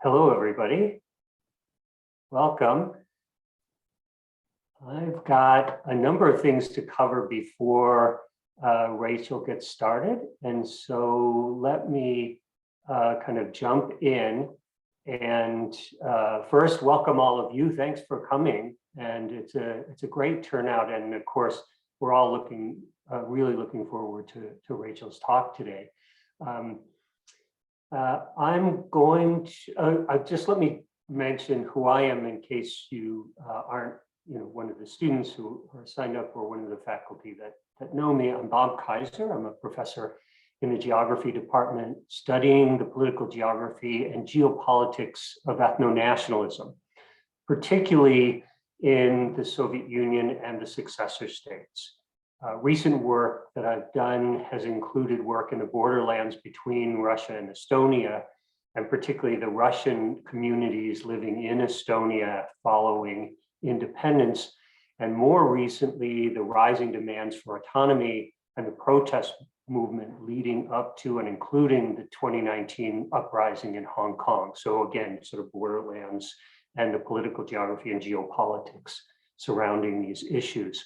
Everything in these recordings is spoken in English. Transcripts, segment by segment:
Hello, everybody. Welcome. I've got a number of things to cover before Rachel gets started. And so let me kind of jump in and first welcome all of you. Thanks for coming. And it's a great turnout. And of course, we're all really looking forward to Rachel's talk today. I'm going to, just let me mention who I am in case you aren't, one of the students who are signed up or one of the faculty that know me. I'm Bob Kaiser. I'm a professor in the geography department studying the political geography and geopolitics of ethno-nationalism, particularly in the Soviet Union and the successor states. Recent work that I've done has included work in the borderlands between Russia and Estonia, and particularly the Russian communities living in Estonia following independence, and more recently, the rising demands for autonomy and the protest movement leading up to and including the 2019 uprising in Hong Kong. So again, sort of borderlands and the political geography and geopolitics surrounding these issues.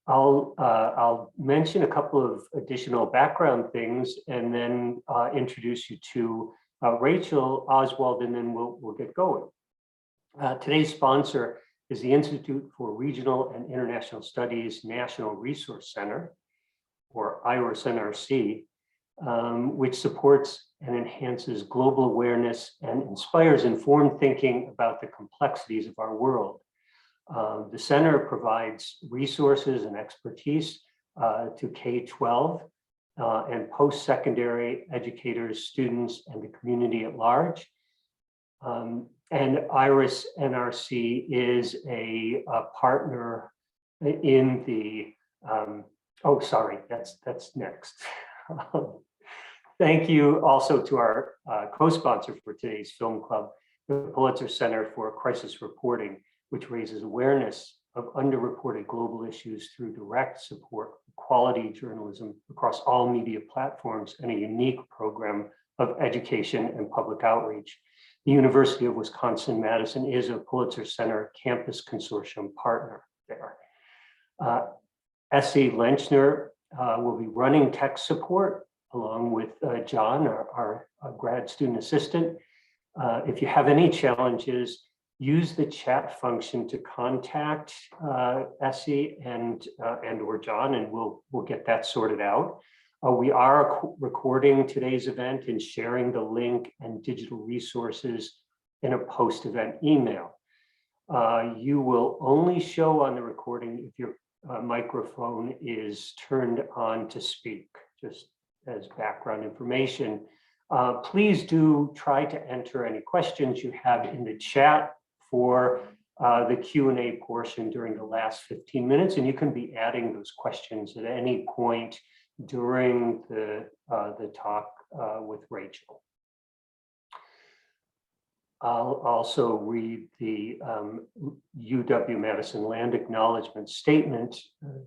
I'll mention a couple of additional background things and then introduce you to Rachel Oswald, and then we'll get going. Today's sponsor is the Institute for Regional and International Studies National Resource Center, or IRIS-NRC, which supports and enhances global awareness and inspires informed thinking about the complexities of our world. The center provides resources and expertise to K-12 and post-secondary educators, students, and the community at large. And IRIS-NRC is a partner in the, oh, sorry, that's next. Thank you also to our co-sponsor for today's film club, the Pulitzer Center for Crisis Reporting, which raises awareness of underreported global issues through direct support for quality journalism across all media platforms and a unique program of education and public outreach. The University of Wisconsin-Madison is a Pulitzer Center Campus Consortium partner there. Essie Lenchner will be running tech support along with John, our grad student assistant. If you have any challenges, use the chat function to contact Essie and or John, and we'll get that sorted out. We are recording today's event and sharing the link and digital resources in a post-event email. You will only show on the recording if your microphone is turned on to speak, just as background information. Please do try to enter any questions you have in the chat for the Q&A portion during the last 15 minutes, and you can be adding those questions at any point during the talk with Rachel. I'll also read the UW-Madison Land Acknowledgement Statement.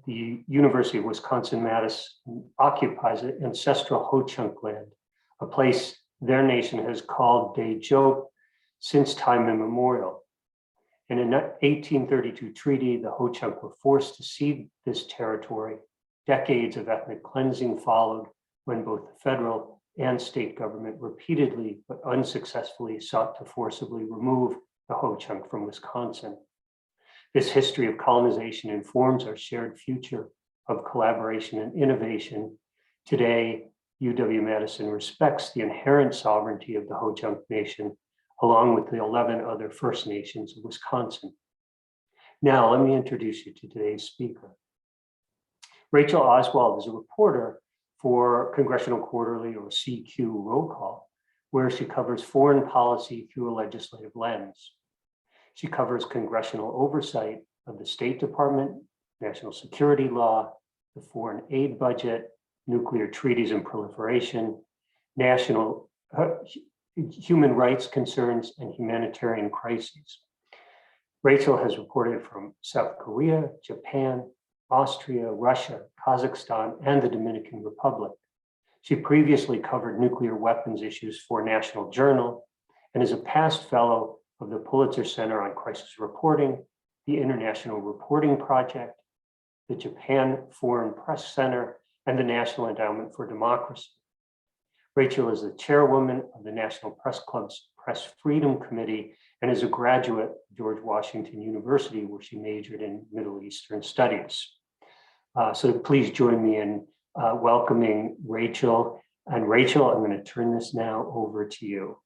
The University of Wisconsin-Madison occupies an ancestral Ho-Chunk land, a place their nation has called Dae-Jok since time immemorial. In an 1832 treaty, the Ho-Chunk were forced to cede this territory. Decades of ethnic cleansing followed when both the federal and state government repeatedly but unsuccessfully sought to forcibly remove the Ho-Chunk from Wisconsin. This history of colonization informs our shared future of collaboration and innovation. Today, UW-Madison respects the inherent sovereignty of the Ho-Chunk Nation, along with the 11 other First Nations of Wisconsin. Now, let me introduce you to today's speaker. Rachel Oswald is a reporter for Congressional Quarterly, or CQ Roll Call, where she covers foreign policy through a legislative lens. She covers congressional oversight of the State Department, national security law, the foreign aid budget, nuclear treaties and proliferation, national human rights concerns, and humanitarian crises. Rachel has reported from South Korea, Japan, Austria, Russia, Kazakhstan, and the Dominican Republic. She previously covered nuclear weapons issues for National Journal and is a past fellow of the Pulitzer Center on Crisis Reporting, the International Reporting Project, the Japan Foreign Press Center, and the National Endowment for Democracy. Rachel is the chairwoman of the National Press Club's Press Freedom Committee and is a graduate of George Washington University, where she majored in Middle Eastern Studies. So please join me in welcoming Rachel. And Rachel, I'm going to turn this now over to you.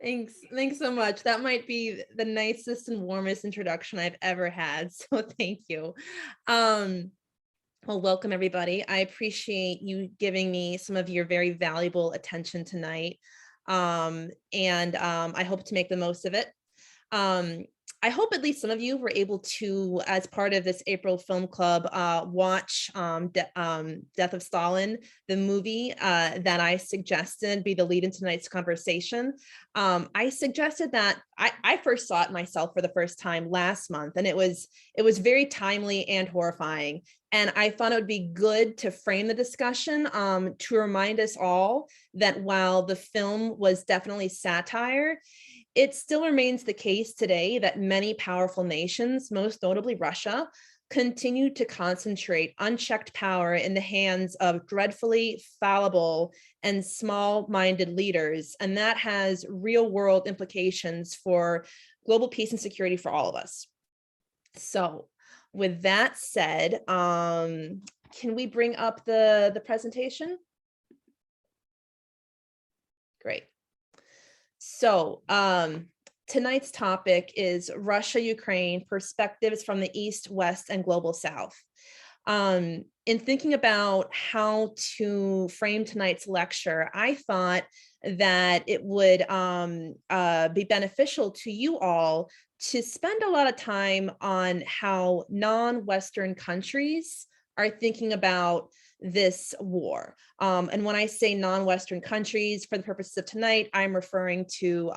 Thanks so much. That might be the nicest and warmest introduction I've ever had. So thank you. Well, welcome everybody. I appreciate you giving me some of your very valuable attention tonight. I hope to make the most of it. I hope at least some of you were able to, as part of this April Film Club, watch Death of Stalin, the movie that I suggested be the lead in tonight's conversation. I suggested that I first saw it myself for the first time last month, and it was very timely and horrifying. And I thought it would be good to frame the discussion to remind us all that while the film was definitely satire, it still remains the case today that many powerful nations, most notably Russia, continue to concentrate unchecked power in the hands of dreadfully fallible and small-minded leaders. And that has real-world implications for global peace and security for all of us. So with that said, can we bring up the presentation? Great. So tonight's topic is Russia-Ukraine, Perspectives from the East, West, and Global South. In thinking about how to frame tonight's lecture, I thought that it would be beneficial to you all to spend a lot of time on how non-Western countries are thinking about this war. And when I say non-Western countries, for the purposes of tonight, I'm referring to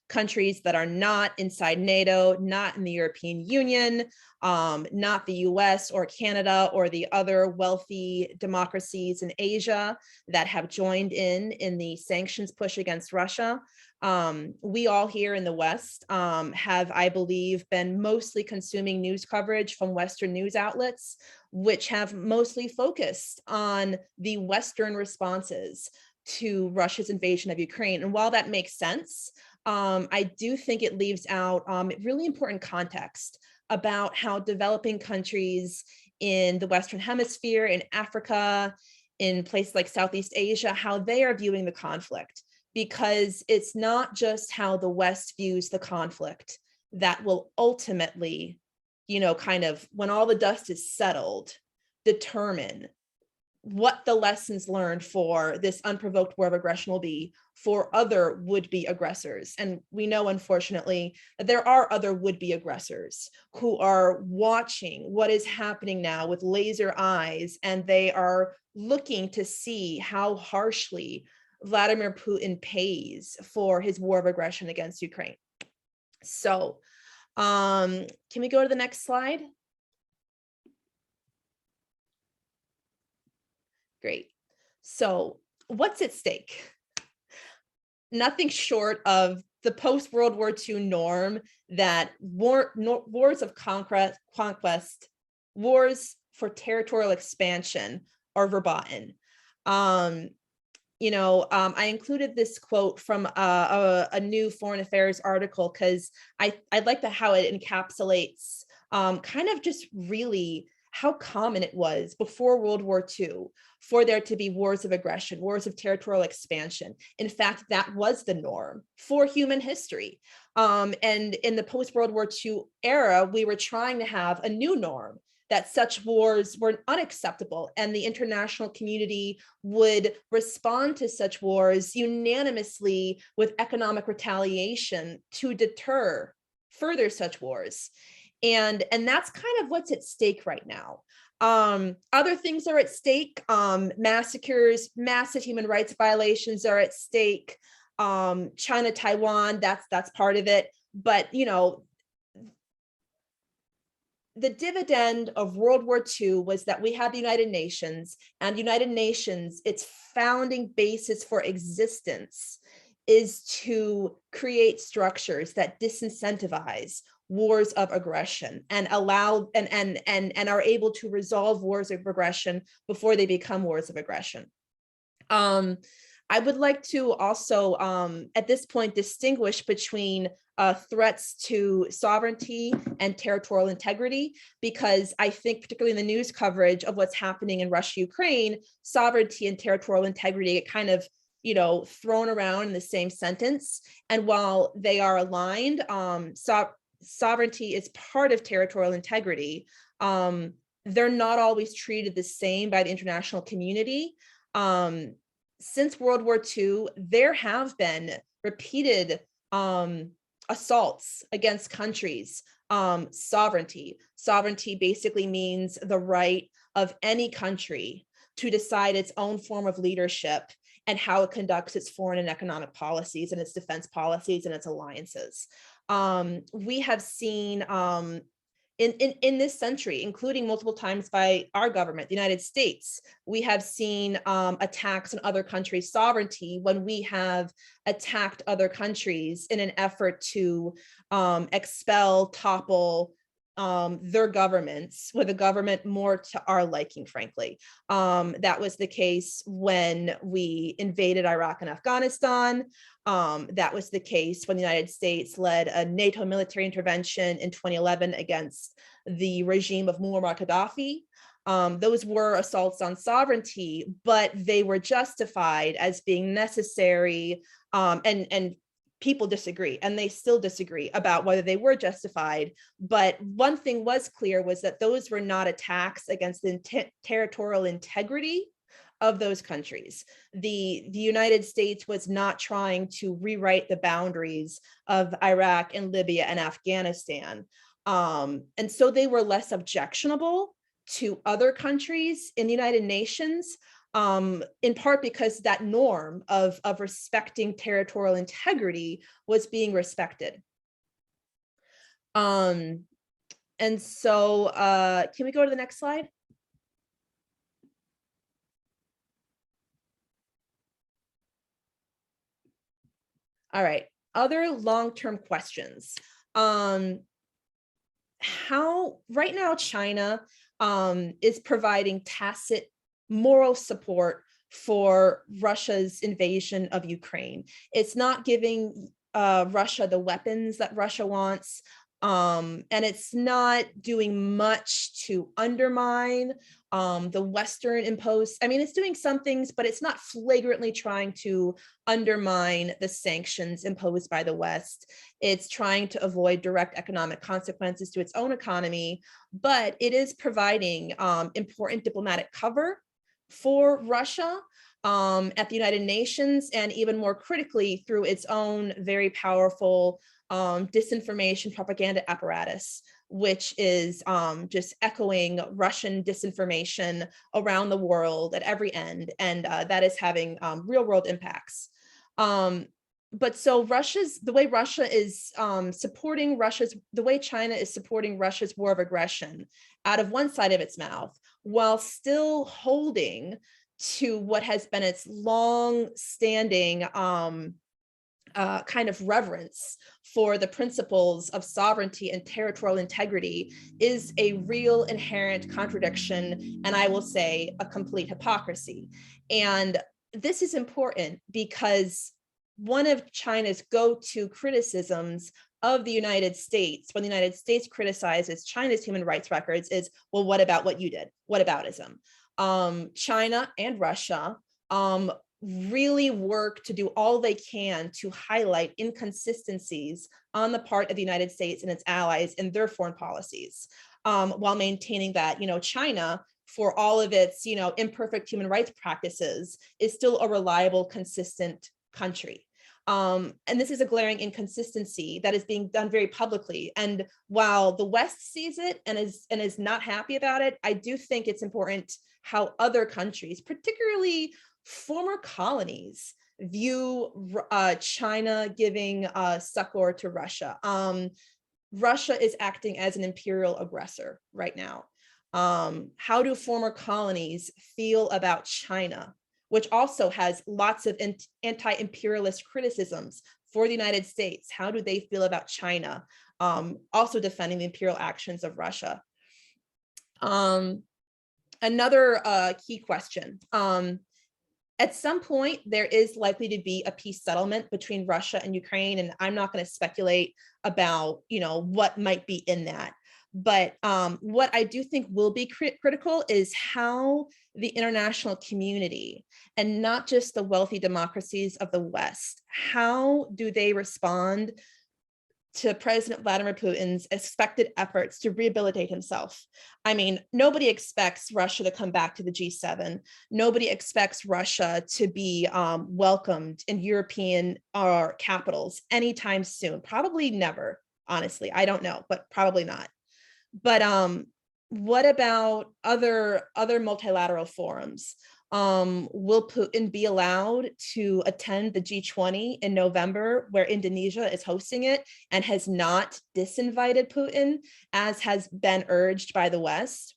countries that are not inside NATO, not in the European Union, not the US or Canada or the other wealthy democracies in Asia that have joined in the sanctions push against Russia. We all here in the West have, I believe, been mostly consuming news coverage from Western news outlets, which have mostly focused on the Western responses to Russia's invasion of Ukraine. And while that makes sense, I do think it leaves out really important context about how developing countries in the Western Hemisphere, in Africa, in places like Southeast Asia, how they are viewing the conflict. Because it's not just how the West views the conflict that will ultimately, kind of, when all the dust is settled, determine what the lessons learned for this unprovoked war of aggression will be for other would-be aggressors. And we know, unfortunately, that there are other would-be aggressors who are watching what is happening now with laser eyes, and they are looking to see how harshly Vladimir Putin pays for his war of aggression against Ukraine. So can we go to the next slide? Great. So what's at stake? Nothing short of the post-World War II norm that wars of conquest, wars for territorial expansion are verboten. I included this quote from a new foreign affairs article because I like how it encapsulates kind of just really how common it was before World War II for there to be wars of aggression, wars of territorial expansion. In fact, that was the norm for human history. And in the post-World War II era, we were trying to have a new norm, that such wars were unacceptable, and the international community would respond to such wars unanimously with economic retaliation to deter further such wars. And that's kind of what's at stake right now. Other things are at stake. Massacres, massive human rights violations are at stake. China, Taiwan, that's part of it. But the dividend of World War II was that we had the United Nations, and the United Nations, its founding basis for existence is to create structures that disincentivize wars of aggression and allow and are able to resolve wars of aggression before they become wars of aggression. I would like to also, at this point, distinguish between threats to sovereignty and territorial integrity, because I think, particularly in the news coverage of what's happening in Russia, Ukraine, sovereignty and territorial integrity get kind of, thrown around in the same sentence. And while they are aligned, sovereignty is part of territorial integrity. They're not always treated the same by the international community. Since World War II, there have been repeated assaults against countries' sovereignty. Sovereignty basically means the right of any country to decide its own form of leadership and how it conducts its foreign and economic policies and its defense policies and its alliances. We have seen in this century, including multiple times by our government, the United States, we have seen attacks on other countries' sovereignty when we have attacked other countries in an effort to expel, topple their governments with a government more to our liking, frankly. That was the case when we invaded Iraq and Afghanistan. That was the case when the United States led a NATO military intervention in 2011 against the regime of Muammar Gaddafi. Those were assaults on sovereignty, but they were justified as being necessary, and people disagree, and they still disagree about whether they were justified. But one thing was clear, was that those were not attacks against the territorial integrity of those countries. The United States was not trying to rewrite the boundaries of Iraq and Libya and Afghanistan. And so they were less objectionable to other countries in the United Nations, in part because that norm of respecting territorial integrity was being respected. And so can we go to the next slide? All right, other long-term questions. How right now China is providing tacit moral support for Russia's invasion of Ukraine. It's not giving Russia the weapons that Russia wants, and it's not doing much to undermine the Western imposed. I mean, it's doing some things, but it's not flagrantly trying to undermine the sanctions imposed by the West. It's trying to avoid direct economic consequences to its own economy, but it is providing important diplomatic cover for Russia at the United Nations, and even more critically through its own very powerful disinformation propaganda apparatus, which is just echoing Russian disinformation around the world at every end, and that is having real world impacts. But so the way Russia is supporting the way China is supporting Russia's war of aggression out of one side of its mouth, while still holding to what has been its long-standing kind of reverence for the principles of sovereignty and territorial integrity, is a real inherent contradiction, and I will say a complete hypocrisy. And this is important because one of China's go-to criticisms of the United States, when the United States criticizes China's human rights records, is, well, what about what you did? What aboutism? China and Russia really work to do all they can to highlight inconsistencies on the part of the United States and its allies in their foreign policies, while maintaining that, China, for all of its, imperfect human rights practices, is still a reliable, consistent country. And this is a glaring inconsistency that is being done very publicly. And while the West sees it and is not happy about it, I do think it's important how other countries, particularly former colonies, view China giving succor to Russia. Russia is acting as an imperial aggressor right now. How do former colonies feel about China, which also has lots of anti-imperialist criticisms for the United States? How do they feel about China, also defending the imperial actions of Russia? Another key question. At some point, there is likely to be a peace settlement between Russia and Ukraine, and I'm not going to speculate about, what might be in that. But what I do think will be critical is how the international community, and not just the wealthy democracies of the West, how do they respond to President Vladimir Putin's expected efforts to rehabilitate himself? I mean, nobody expects Russia to come back to the G7. Nobody expects Russia to be welcomed in European capitals anytime soon. Probably never, honestly. I don't know, but probably not. But what about other multilateral forums? Will Putin be allowed to attend the G20 in November, where Indonesia is hosting it and has not disinvited Putin, as has been urged by the West?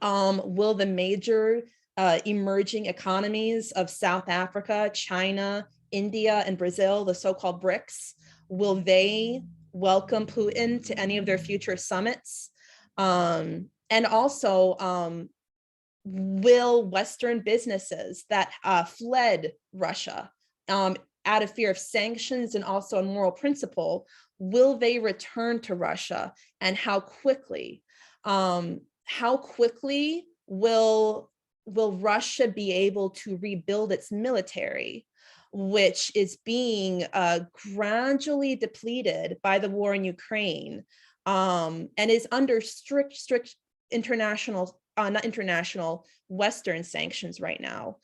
Will the major emerging economies of South Africa, China, India, and Brazil, the so-called BRICS, will they welcome Putin to any of their future summits? And also, will Western businesses that fled Russia out of fear of sanctions and also on moral principle, will they return to Russia? And how quickly? How quickly will Russia be able to rebuild its military, which is being gradually depleted by the war in Ukraine, and is under strict international, not international, Western sanctions right now?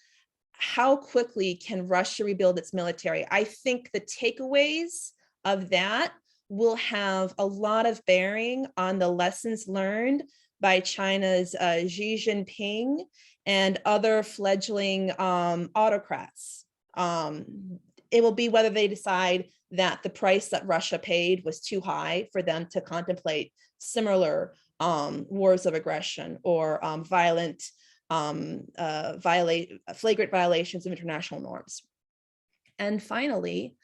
How quickly can Russia rebuild its military? I think the takeaways of that will have a lot of bearing on the lessons learned by China's Xi Jinping and other fledgling autocrats. It will be whether they decide that the price that Russia paid was too high for them to contemplate similar wars of aggression or flagrant violations of international norms. And finally,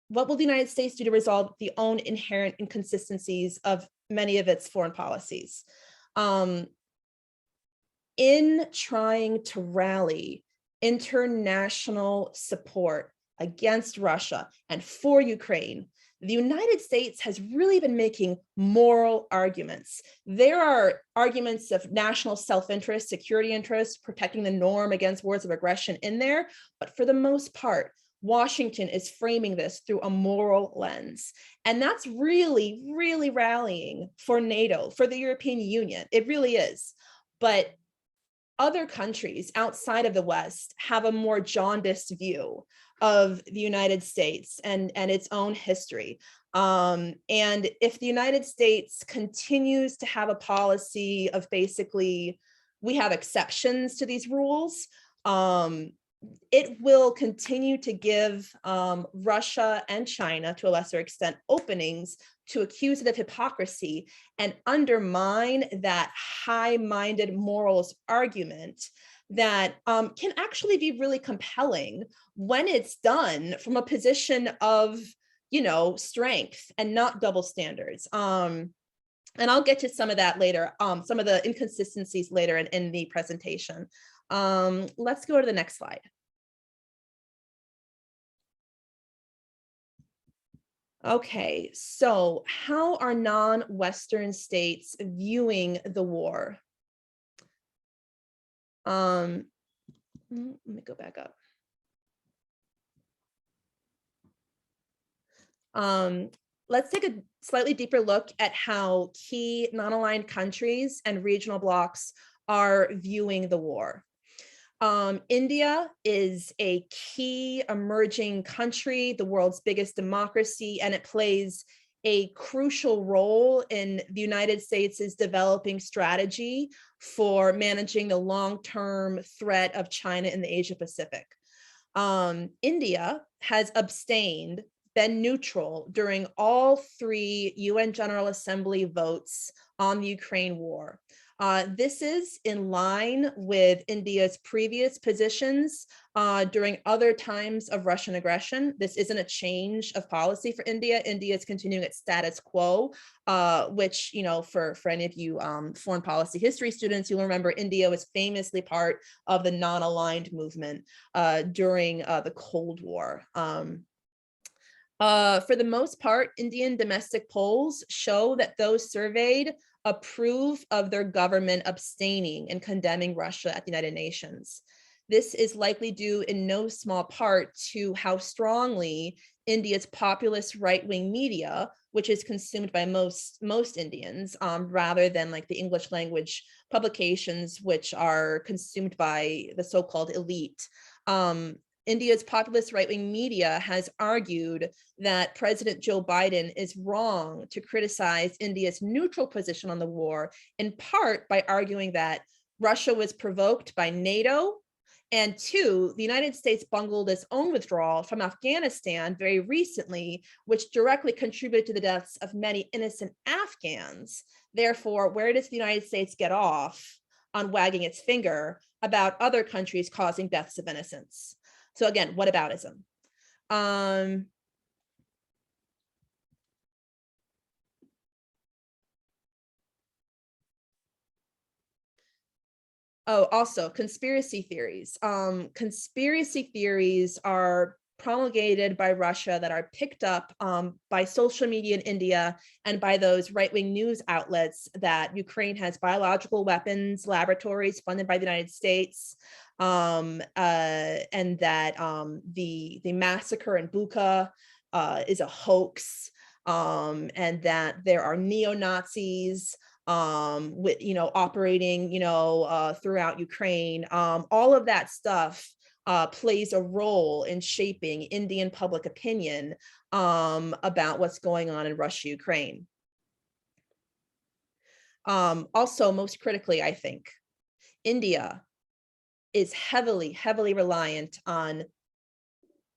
what will the United States do to resolve the own inherent inconsistencies of many of its foreign policies? In trying to rally international support against Russia and for Ukraine, the United States has really been making moral arguments. There are arguments of national self-interest, security interest, protecting the norm against wars of aggression in there, but for the most part, Washington is framing this through a moral lens. And that's really, really rallying for NATO, for the European Union. It really is. But other countries outside of the West have a more jaundiced view of the United States and its own history. And if the United States continues to have a policy of basically, we have exceptions to these rules, it will continue to give Russia and China, to a lesser extent, openings to accusative hypocrisy and undermine that high-minded morals argument that can actually be really compelling when it's done from a position of, strength and not double standards. And I'll get to some of that later, some of the inconsistencies later in the presentation. Let's go to the next slide. Okay, so how are non-Western states viewing the war? Let me go back up. Let's take a slightly deeper look at how key non-aligned countries and regional blocs are viewing the war. India is a key emerging country, the world's biggest democracy, and it plays a crucial role in the United States' developing strategy for managing the long-term threat of China in the Asia Pacific. India has abstained been neutral during all 3 UN General Assembly votes on the Ukraine war. This is in line with India's previous positions during other times of Russian aggression. This isn't a change of policy for India. India is continuing its status quo, which, you know, for any of you foreign policy history students, you'll remember India was famously part of the non-aligned movement during the Cold War. For the most part, Indian domestic polls show that those surveyed approve of their government abstaining and condemning Russia at the United Nations. This is likely due in no small part to how strongly India's populist right-wing media, which is consumed by most Indians, rather than like the English language publications, which are consumed by the so-called elite. India's populist right-wing media has argued that President Joe Biden is wrong to criticize India's neutral position on the war, in part by arguing that Russia was provoked by NATO, and 2, the United States bungled its own withdrawal from Afghanistan very recently, which directly contributed to the deaths of many innocent Afghans. Therefore, where does the United States get off on wagging its finger about other countries causing deaths of innocents? So again, whataboutism. Oh, also conspiracy theories. Conspiracy theories are promulgated by Russia that are picked up by social media in India and by those right-wing news outlets that Ukraine has biological weapons laboratories funded by the United States, and that the massacre in Bucha is a hoax, and that there are neo-Nazis with, you know, operating, you know, throughout Ukraine. All of that stuff plays a role in shaping Indian public opinion about what's going on in Russia, Ukraine. Also, most critically, I think, India is heavily reliant on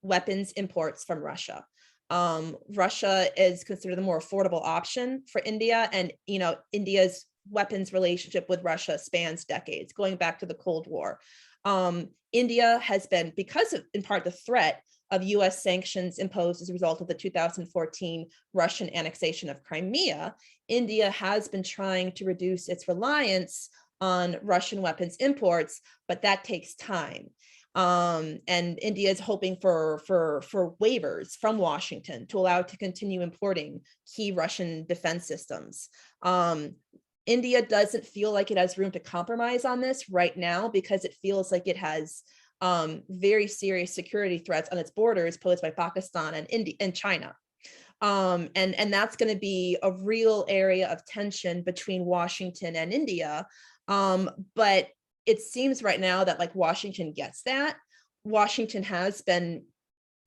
weapons imports from Russia. Russia is considered the more affordable option for India, and you know, India's weapons relationship with Russia spans decades, going back to the Cold War. India has been, because of, in part, the threat of US sanctions imposed as a result of the 2014 Russian annexation of Crimea, India has been trying to reduce its reliance on Russian weapons imports, but that takes time. And India is hoping for waivers from Washington to allow it to continue importing key Russian defense systems. India doesn't feel like it has room to compromise on this right now because it feels like it has very serious security threats on its borders posed by Pakistan and India and China. And that's going to be a real area of tension between Washington and India. But it seems right now that like Washington gets that. Washington has been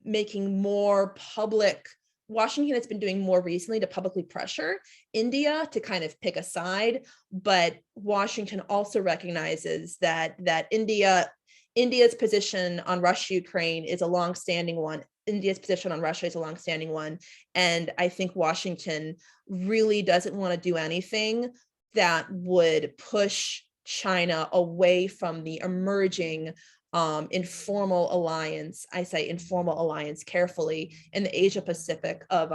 making more public, Washington has been doing more recently to publicly pressure India to kind of pick a side, but Washington also recognizes that India's position on Russia, Ukraine is a longstanding one. India's position on Russia is a longstanding one. And I think Washington really doesn't want to do anything that would push China away from the emerging informal alliance, I say informal alliance carefully, in the Asia Pacific of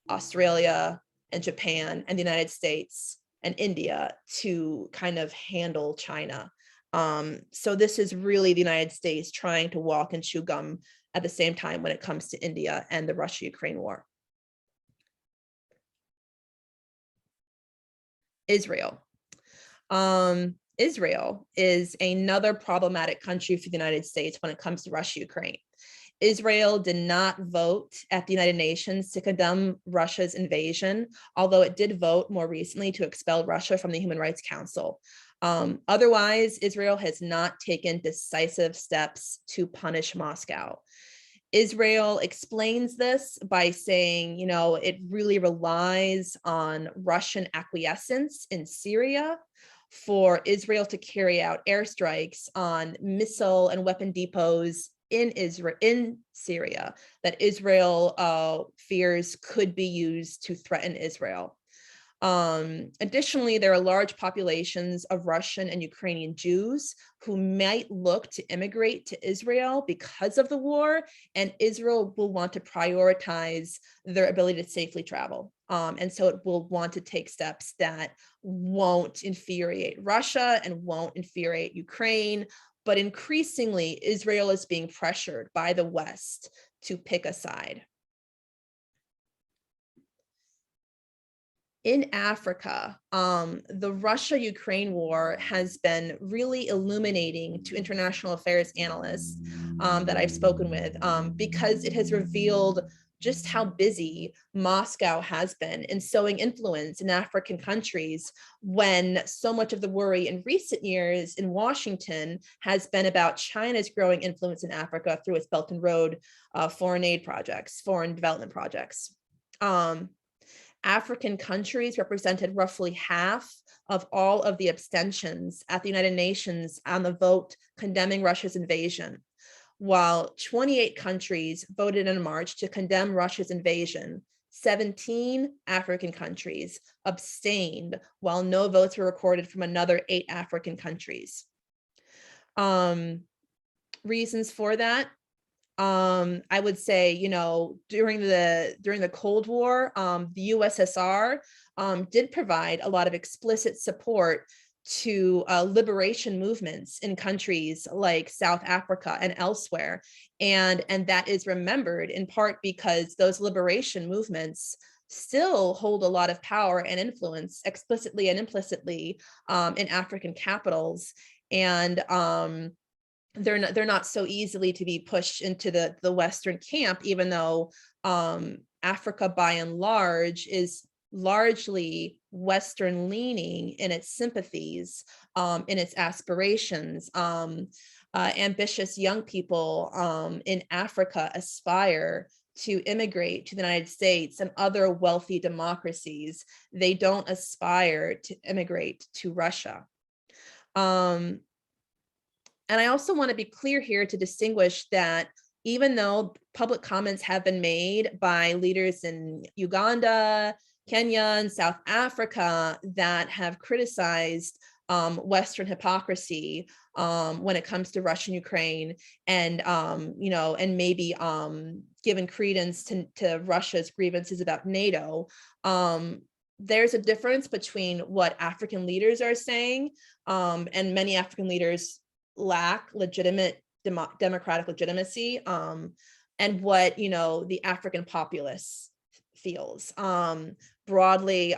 Australia and Japan and the United States and India to kind of handle China. So this is really the United States trying to walk and chew gum at the same time when it comes to India and the Russia-Ukraine war. Israel. Israel is another problematic country for the United States when it comes to Russia, Ukraine. Israel did not vote at the United Nations to condemn Russia's invasion, although it did vote more recently to expel Russia from the Human Rights Council. Otherwise, Israel has not taken decisive steps to punish Moscow. Israel explains this by saying, you know, it really relies on Russian acquiescence in Syria for Israel to carry out airstrikes on missile and weapon depots in Syria that Israel fears could be used to threaten Israel. Additionally, there are large populations of Russian and Ukrainian Jews who might look to immigrate to Israel because of the war, and Israel will want to prioritize their ability to safely travel. And so it will want to take steps that won't infuriate Russia and won't infuriate Ukraine, but increasingly Israel is being pressured by the West to pick a side. In Africa, the Russia-Ukraine war has been really illuminating to international affairs analysts that I've spoken with, because it has revealed just how busy Moscow has been in sowing influence in African countries, when so much of the worry in recent years in Washington has been about China's growing influence in Africa through its Belt and Road foreign aid projects, foreign development projects. African countries represented roughly half of all of the abstentions at the United Nations on the vote condemning Russia's invasion, while 28 countries voted in March to condemn Russia's invasion. 17 African countries abstained, while no votes were recorded from another 8 African countries. Reasons for that? I would say, during the Cold War, the USSR did provide a lot of explicit support to liberation movements in countries like South Africa and elsewhere. And that is remembered in part because those liberation movements still hold a lot of power and influence explicitly and implicitly in African capitals. And they're not so easily to be pushed into the Western camp, even though Africa by and large is largely Western leaning in its sympathies, in its aspirations. Ambitious young people in Africa aspire to immigrate to the United States and other wealthy democracies. They don't aspire to immigrate to Russia. And I also want to be clear here to distinguish that even though public comments have been made by leaders in Uganda, Kenya, and South Africa that have criticized Western hypocrisy when it comes to Russia and Ukraine, and and maybe given credence to Russia's grievances about NATO, there's a difference between what African leaders are saying, and many African leaders lack legitimate democratic legitimacy, and what the African populace feels. Broadly,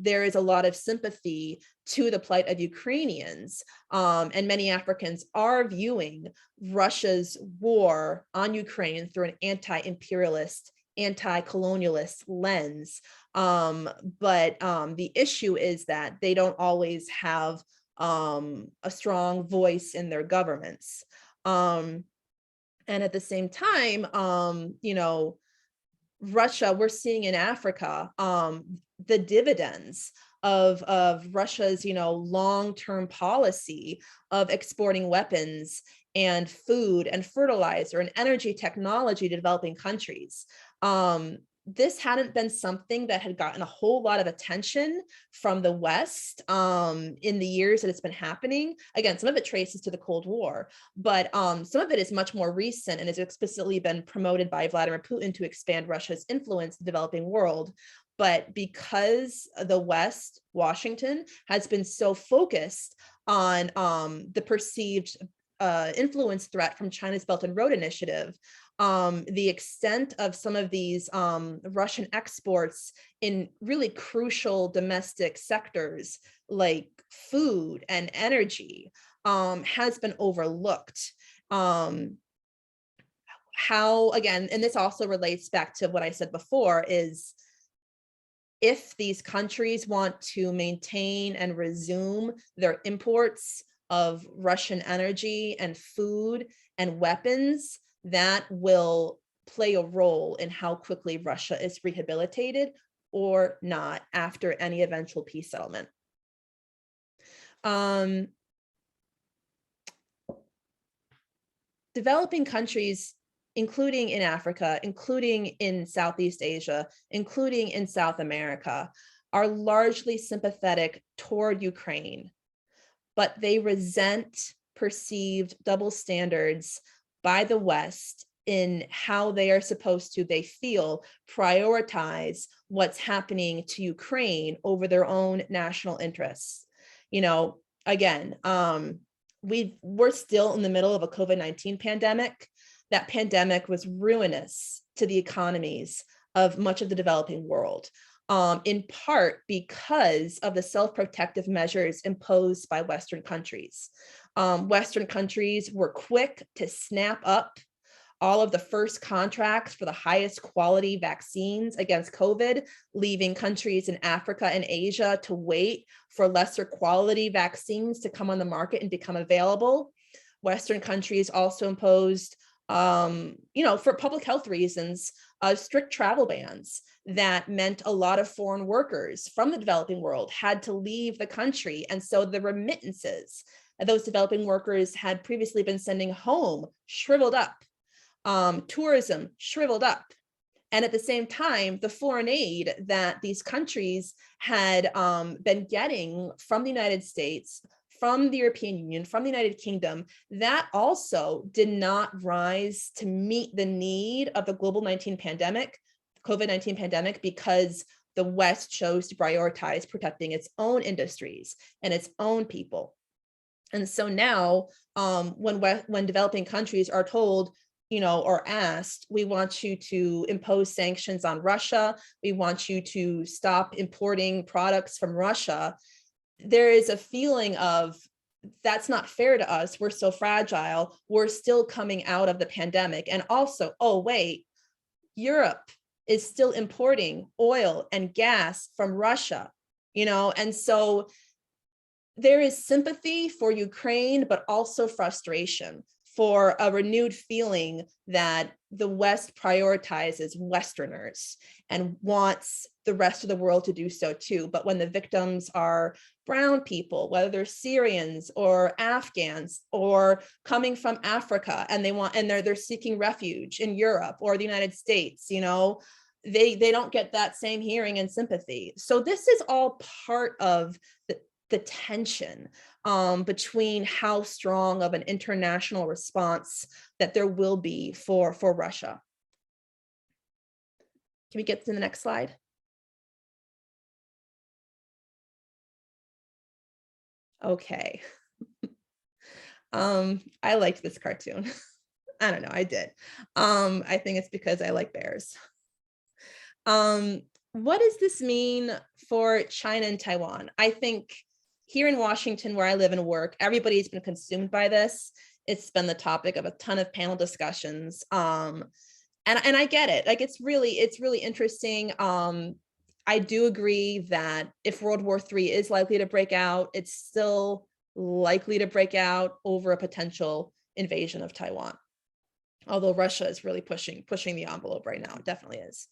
there is a lot of sympathy to the plight of Ukrainians, and many Africans are viewing Russia's war on Ukraine through an anti-imperialist, anti-colonialist lens. But the issue is that they don't always have a strong voice in their governments. And at the same time, Russia, we're seeing in Africa the dividends of Russia's long-term policy of exporting weapons and food and fertilizer and energy technology to developing countries. This hadn't been something that had gotten a whole lot of attention from the West in the years that it's been happening. Again, some of it traces to the Cold War, but some of it is much more recent and has explicitly been promoted by Vladimir Putin to expand Russia's influence in the developing world. But because the West, Washington, has been so focused on the perceived influence threat from China's Belt and Road Initiative, the extent of some of these Russian exports in really crucial domestic sectors like food and energy has been overlooked. How, again, and this also relates back to what I said before, is if these countries want to maintain and resume their imports of Russian energy and food and weapons, that will play a role in how quickly Russia is rehabilitated or not after any eventual peace settlement. developing countries, including in Africa, including in Southeast Asia, including in South America, are largely sympathetic toward Ukraine, but they resent perceived double standards by the West in how they are supposed to, they feel, prioritize what's happening to Ukraine over their own national interests. You know, again, we're still in the middle of a COVID-19 pandemic. That pandemic was ruinous to the economies of much of the developing world, in part because of the self-protective measures imposed by Western countries. Western countries were quick to snap up all of the first contracts for the highest quality vaccines against COVID, leaving countries in Africa and Asia to wait for lesser quality vaccines to come on the market and become available. Western countries also imposed, for public health reasons, strict travel bans that meant a lot of foreign workers from the developing world had to leave the country. And so the remittances that those developing workers had previously been sending home shriveled up. Tourism shriveled up. And at the same time, the foreign aid that these countries had been getting from the United States, from the European Union, from the United Kingdom, that also did not rise to meet the need of the COVID-19 pandemic, because the West chose to prioritize protecting its own industries and its own people. And so now, when developing countries are told, or asked, we want you to impose sanctions on Russia, we want you to stop importing products from Russia, there is a feeling of, that's not fair to us, we're so fragile, we're still coming out of the pandemic. And also, oh wait, Europe is still importing oil and gas from Russia, and so there is sympathy for Ukraine, but also frustration for a renewed feeling that the West prioritizes Westerners and wants the rest of the world to do so too. But when the victims are brown people, whether they're Syrians or Afghans or coming from Africa, and they're seeking refuge in Europe or the United States, they don't get that same hearing and sympathy. So this is all part of the tension between how strong of an international response that there will be for Russia. Can we get to the next slide? Okay. I liked this cartoon. I don't know, I did. I think it's because I like bears. What does this mean for China and Taiwan? I think here in Washington, where I live and work, everybody's been consumed by this. It's been the topic of a ton of panel discussions. And I get it. Like, it's really interesting. I do agree that if World War III is likely to break out, it's still likely to break out over a potential invasion of Taiwan. Although Russia is really pushing the envelope right now, it definitely is.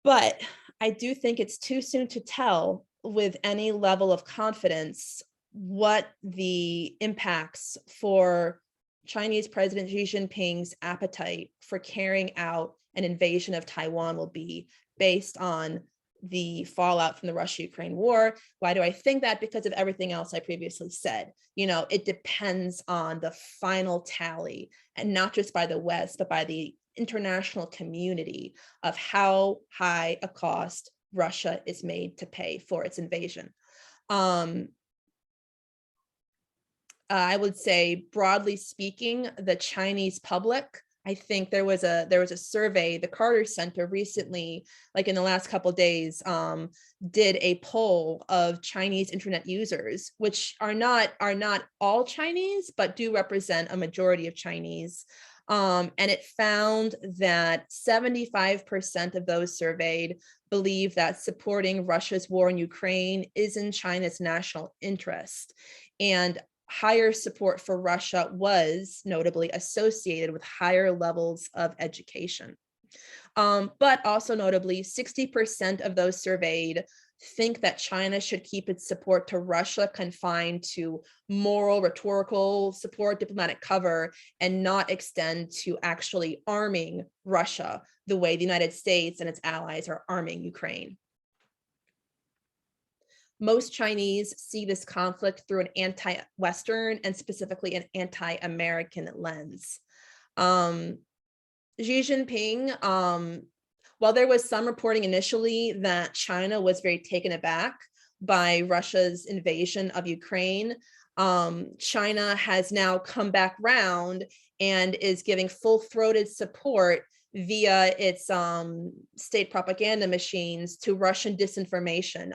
But I do think it's too soon to tell with any level of confidence what the impacts for Chinese President Xi Jinping's appetite for carrying out an invasion of Taiwan will be based on the fallout from the Russia-Ukraine war. Why do I think that? Because of everything else I previously said. It depends on the final tally, and not just by the West, but by the international community, of how high a cost Russia is made to pay for its invasion. I would say, broadly speaking, the Chinese public, I think there was a survey, the Carter Center recently, like in the last couple of days, did a poll of Chinese internet users, which are not all Chinese, but do represent a majority of Chinese. And it found that 75% of those surveyed believe that supporting Russia's war in Ukraine is in China's national interest. And higher support for Russia was notably associated with higher levels of education. But also notably, 60% of those surveyed think that China should keep its support to Russia confined to moral, rhetorical support, diplomatic cover, and not extend to actually arming Russia the way the United States and its allies are arming Ukraine. Most Chinese see this conflict through an anti-Western and specifically an anti-American lens. Xi Jinping, while there was some reporting initially that China was very taken aback by Russia's invasion of Ukraine, China has now come back round and is giving full-throated support via its state propaganda machines to Russian disinformation.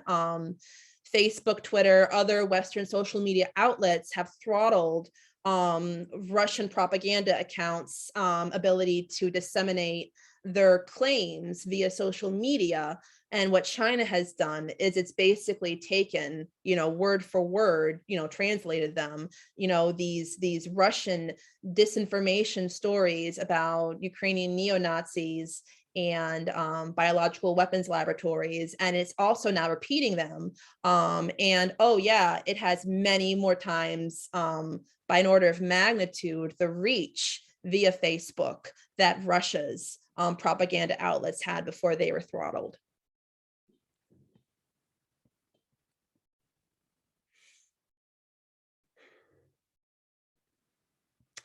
Facebook, Twitter, other Western social media outlets have throttled Russian propaganda accounts' ability to disseminate their claims via social media. And what China has done is it's basically taken, word for word, translated them, these Russian disinformation stories about Ukrainian neo-Nazis and biological weapons laboratories, and it's also now repeating them. And oh yeah, it has many more times by an order of magnitude the reach via Facebook that Russia's propaganda outlets had before they were throttled.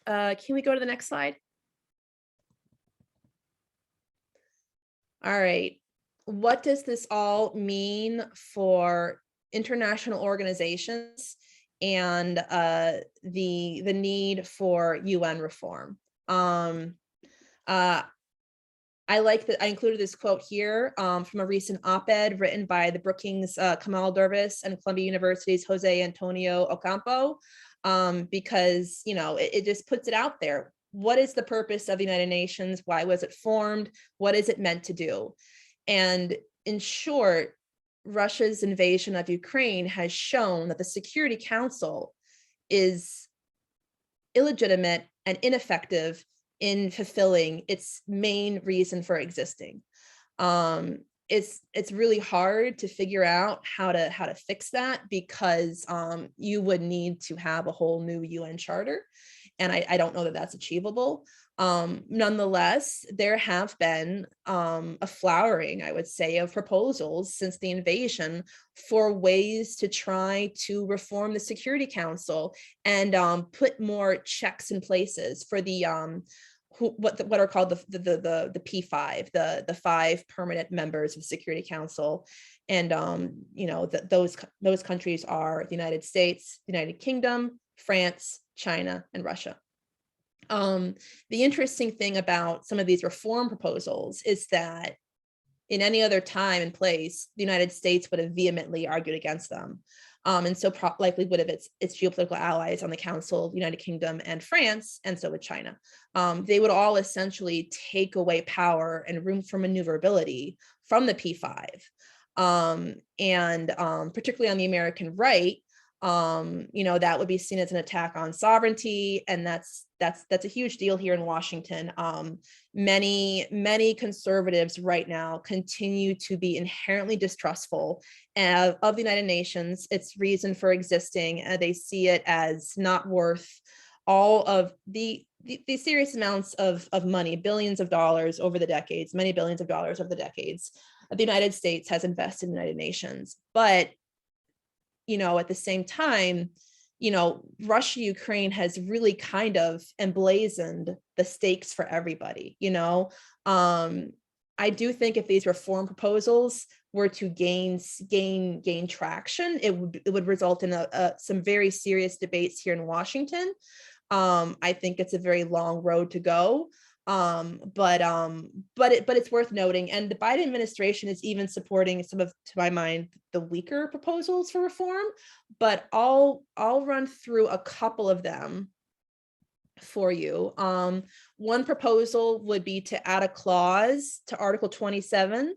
Can we go to the next slide? All right. What does this all mean for international organizations and the need for UN reform? I like that I included this quote here from a recent op-ed written by the Brookings Kamal Dervis and Columbia University's Jose Antonio Ocampo, because it just puts it out there. What is the purpose of the United Nations? Why was it formed? What is it meant to do? And in short, Russia's invasion of Ukraine has shown that the Security Council is illegitimate and ineffective in fulfilling its main reason for existing. It's really hard to figure out how to fix that, because you would need to have a whole new UN charter, and I don't know that that's achievable. Nonetheless, there have been a flowering, I would say, of proposals since the invasion for ways to try to reform the Security Council and put more checks in places for the what are called the P5, the 5 permanent members of the Security Council. And those countries are the United States, the United Kingdom, France, China, and Russia. The interesting thing about some of these reform proposals is that in any other time and place, the United States would have vehemently argued against them. And so likely would have its geopolitical allies on the Council, the United Kingdom and France, and so would China. They would all essentially take away power and room for maneuverability from the P5. And particularly on the American right, that would be seen as an attack on sovereignty, and that's a huge deal here in Washington. Many conservatives right now continue to be inherently distrustful of the United Nations, its reason for existing. They see it as not worth all of the serious amounts of money, billions of dollars over the decades, many billions of dollars over the decades, the United States has invested in the United Nations. But at the same time, Russia, Ukraine has really kind of emblazoned the stakes for everybody. I do think if these reform proposals were to gain traction, it would result in some very serious debates here in Washington. I think it's a very long road to go. But it's worth noting, and the Biden administration is even supporting some of, to my mind, the weaker proposals for reform. But I'll run through a couple of them for you. One proposal would be to add a clause to Article 27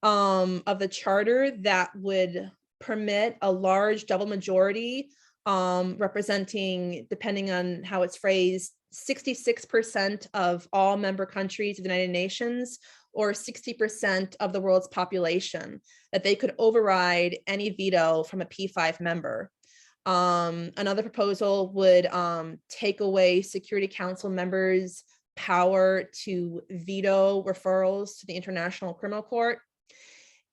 of the charter that would permit a large double majority representing, depending on how it's phrased, 66% of all member countries of the United Nations, or 60% of the world's population, that they could override any veto from a P5 member. Another proposal would take away Security Council members' power to veto referrals to the International Criminal Court.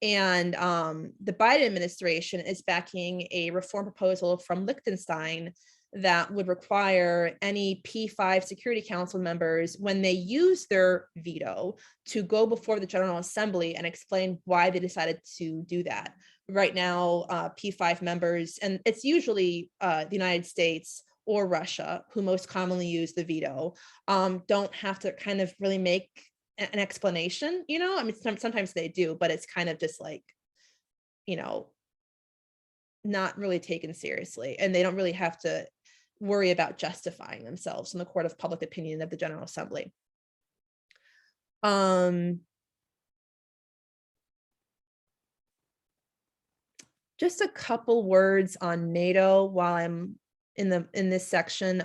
And the Biden administration is backing a reform proposal from Liechtenstein that would require any P5 Security Council members, when they use their veto, to go before the General Assembly and explain why they decided to do that. Right now, P5 members, and it's usually the United States or Russia who most commonly use the veto, don't have to kind of really make an explanation, you know, I mean, sometimes they do, but it's kind of just like, you know, not really taken seriously, and they don't really have to worry about justifying themselves in the court of public opinion of the General Assembly. Just a couple words on NATO while I'm in this section.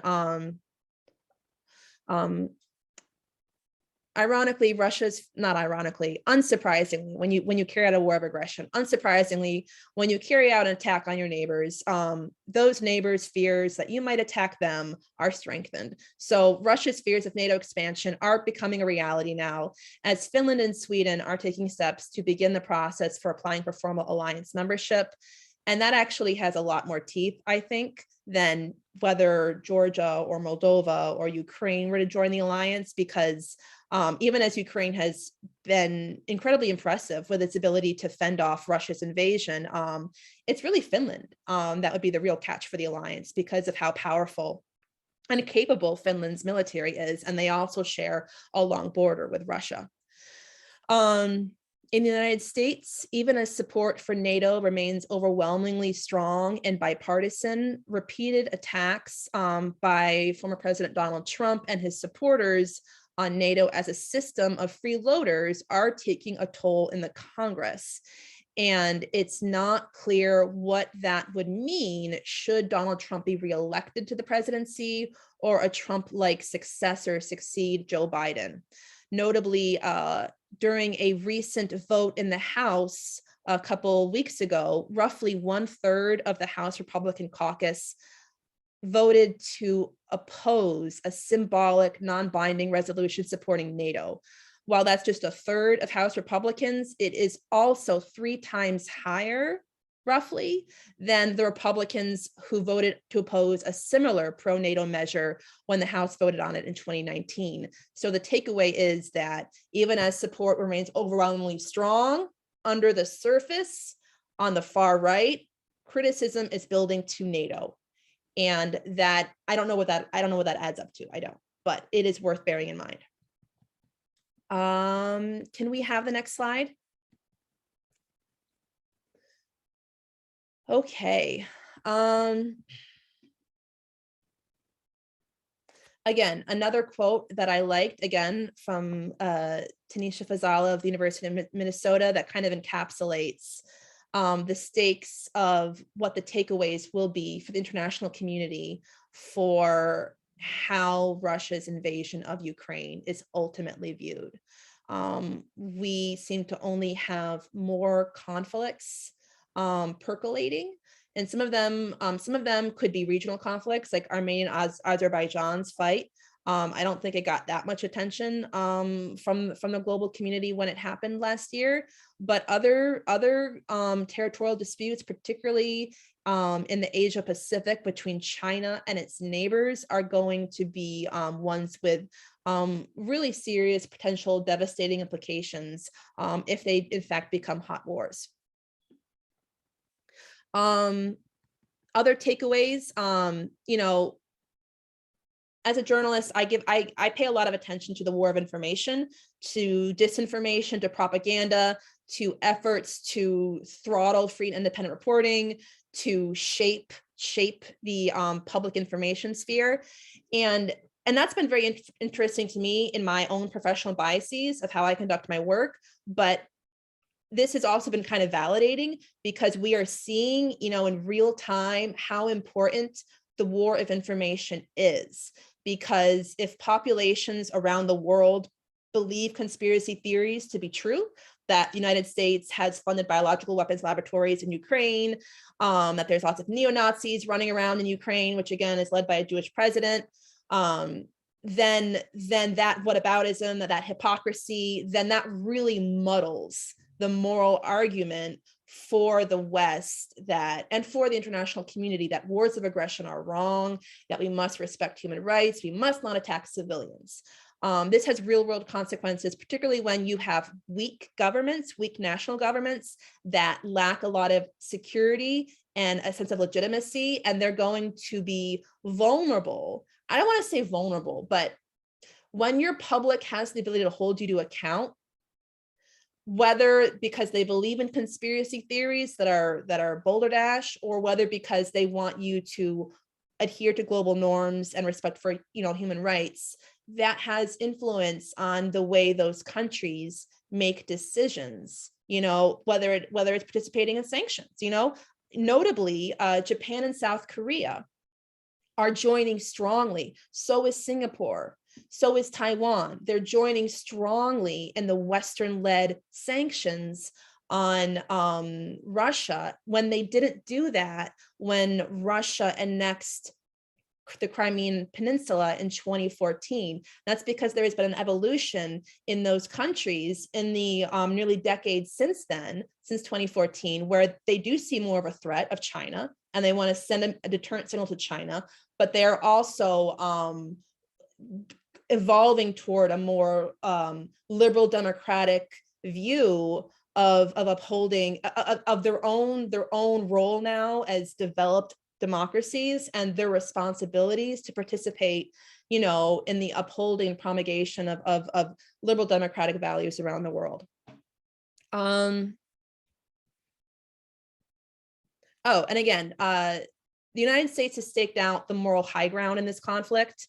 Ironically, unsurprisingly, when you carry out a war of aggression, unsurprisingly, when you carry out an attack on your neighbors, those neighbors' fears that you might attack them are strengthened. So Russia's fears of NATO expansion are becoming a reality now, as Finland and Sweden are taking steps to begin the process for applying for formal alliance membership. And that actually has a lot more teeth, I think, than whether Georgia or Moldova or Ukraine were to join the alliance, because even as Ukraine has been incredibly impressive with its ability to fend off Russia's invasion, it's really Finland that would be the real catch for the alliance, because of how powerful and capable Finland's military is. And they also share a long border with Russia. In the United States, even as support for NATO remains overwhelmingly strong and bipartisan, repeated attacks by former President Donald Trump and his supporters on NATO as a system of freeloaders are taking a toll in the Congress. And it's not clear what that would mean should Donald Trump be reelected to the presidency, or a Trump-like successor succeed Joe Biden. Notably, during a recent vote in the House a couple weeks ago, roughly 1/3 of the House Republican caucus voted to oppose a symbolic, non-binding resolution supporting NATO. While that's just 1/3 of House Republicans, it is also 3 times higher, roughly, than the Republicans who voted to oppose a similar pro-NATO measure when the House voted on it in 2019. So the takeaway is that even as support remains overwhelmingly strong, under the surface, on the far right, criticism is building to NATO. And that, I don't know what that adds up to. I don't, but it is worth bearing in mind. Can we have the next slide? Okay. Again, another quote that I liked, again, from Tanisha Fazala of the University of Minnesota, that kind of encapsulates the stakes of what the takeaways will be for the international community for how Russia's invasion of Ukraine is ultimately viewed. We seem to only have more conflicts percolating, and some of them could be regional conflicts, like Armenia and Azerbaijan's fight. I don't think it got that much attention from the global community when it happened last year, but other territorial disputes, particularly in the Asia Pacific between China and its neighbors, are going to be ones with really serious potential devastating implications if they in fact become hot wars. Other takeaways, you know, as a journalist, I pay a lot of attention to the war of information, to disinformation, to propaganda, to efforts to throttle free and independent reporting, to shape the public information sphere. And that's been very interesting to me in my own professional biases of how I conduct my work. But this has also been kind of validating, because we are seeing, you know, in real time how important the war of information is. Because if populations around the world believe conspiracy theories to be true, that the United States has funded biological weapons laboratories in Ukraine, that there's lots of neo-Nazis running around in Ukraine, which again is led by a Jewish president, then that whataboutism, that hypocrisy, then that really muddles the moral argument for the West and for the international community that wars of aggression are wrong, that we must respect human rights, we must not attack civilians. This has real world consequences, particularly when you have weak governments, weak national governments that lack a lot of security and a sense of legitimacy, and they're going to be vulnerable. I don't want to say vulnerable, but when your public has the ability to hold you to account, whether because they believe in conspiracy theories that are boulder dash, or whether because they want you to adhere to global norms and respect for human rights, that has influence on the way those countries make decisions, whether it's participating in sanctions. Notably, Japan and South Korea are joining strongly. So is Singapore. So is Taiwan. They're joining strongly in the Western-led sanctions on Russia, when they didn't do that when Russia annexed the Crimean Peninsula in 2014. That's because there has been an evolution in those countries in the nearly decades since then, since 2014, where they do see more of a threat of China, and they want to send a deterrent signal to China, but they're also evolving toward a more liberal democratic view of upholding of their own role now as developed democracies, and their responsibilities to participate, in the upholding promulgation of liberal democratic values around the world. Oh, and again, the United States has staked out the moral high ground in this conflict.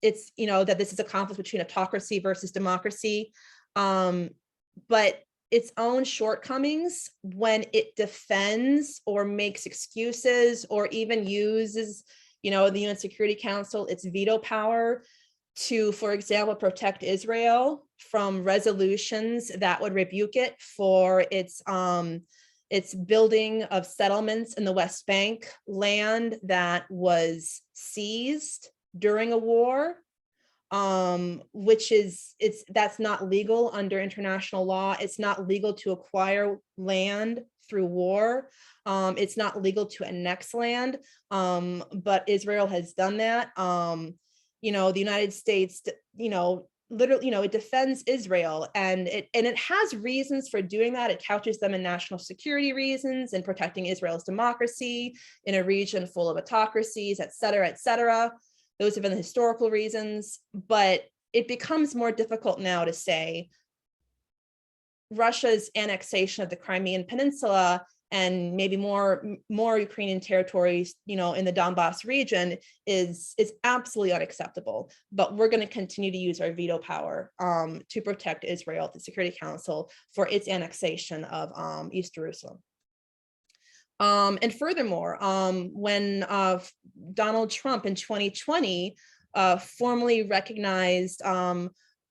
It's, that this is a conflict between autocracy versus democracy, but its own shortcomings when it defends or makes excuses or even uses, the UN Security Council, its veto power to, for example, protect Israel from resolutions that would rebuke it for its building of settlements in the West Bank, land that was seized during a war, that's not legal under international law. It's not legal to acquire land through war. It's not legal to annex land, but Israel has done that. The United States, literally, it defends Israel, and it has reasons for doing that. It couches them in national security reasons and protecting Israel's democracy in a region full of autocracies, et cetera, et cetera. Those have been the historical reasons, but it becomes more difficult now to say Russia's annexation of the Crimean Peninsula and maybe more Ukrainian territories, in the Donbass region is absolutely unacceptable. But we're going to continue to use our veto power to protect Israel at the Security Council for its annexation of East Jerusalem. And furthermore, when Donald Trump in 2020 formally recognized